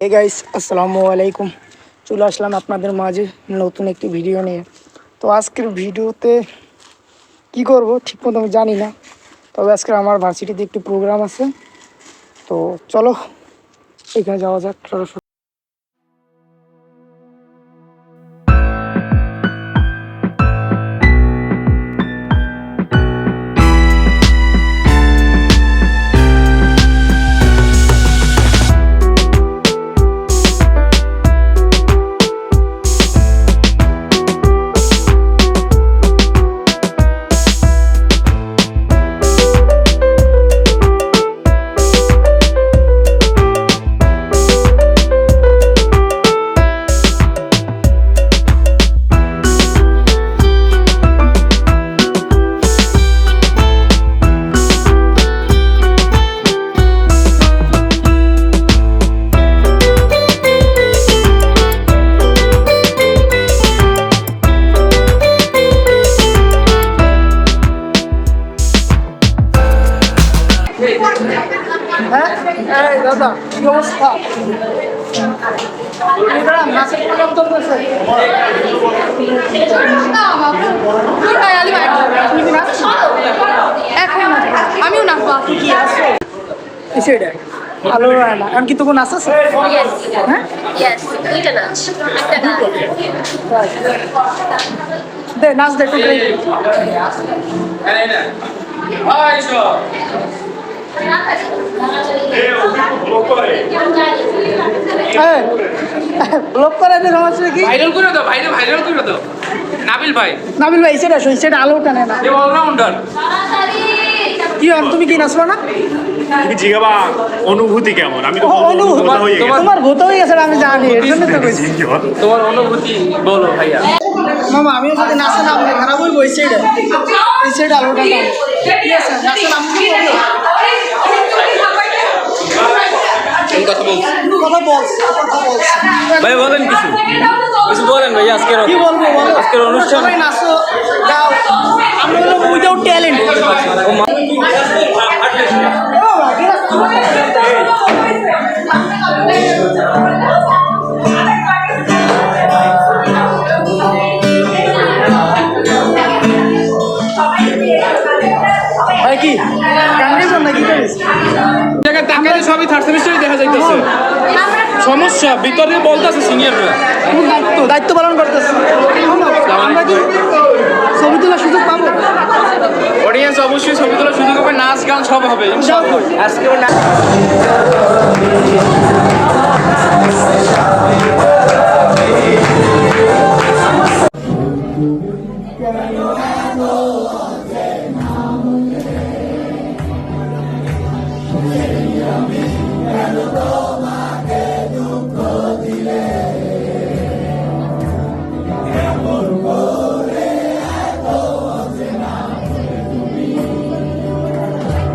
Hey guys, আসসালামু আলাইকুম। চলে আসলাম আপনাদের মাঝে নতুন একটি ভিডিও নিয়ে। তো আজকের ভিডিওতে কি করব ঠিক মতো আমি জানি না, তবে আজকে আমার ভার্সিটিতে একটি প্রোগ্রাম আছে। তো চলো এখানে যাওয়া যাক সরাসরি। হ্যাঁ, এই দাদা কি অবস্থা? নাচের প্রোগ্রাম চলতেছে। আমিও নাচবো। কি আছে সেটা ভালো হয় না, এখন কি তবু নাচ আছে? হ্যাঁ, দুইটা নাচ, একটা গান। দে নাচ দে একটু। ব্লক করে দে, সমস্যা কি? ভাইরাল করে দাও, ভাইরাল করে দাও। নাবিল ভাই সেটা আলো টানে না। এ অলরাউন্ডার। কি হয়, তুমি কি নাচবো না? তুমি জিজ্ঞাবা অনুভূতি কেমন? আমি তো তোমার ভূত হয়ে গেছে আমি জানি, এর জন্য তো কইছি। তোমার অনুভূতি বলো ভাইয়া। মামা আমিও যদি নাচে নাম খারাপ হইব, এই সাইডে আলো টানে। ঠিক আছে, নাচে নাম কথা বলছি। ভাই বলেন কিছু বলেন ভাই। কি বলবো বলো? আজকের অনুষ্ঠান সবাই নাচো গাও, আমরা হলো উইদাউট ট্যালেন্ট। ভাই কি গান গাইছেন নাকি? জায়গায় তাকালে সবই থার্ড সেমিস্টারে দেখা যাইতেছে। সমস্যা ভিতরে বলতেছে সিনিয়ররা। দায়িত্ব পালন করতেছে। আমরা কি ছবি তোলার সুযোগ পাবো? অডিয়েন্স অবশ্যই ছবি তোলার সুযোগ হবে, নাচ গান সব হবে ইনশাআল্লাহ। আজকে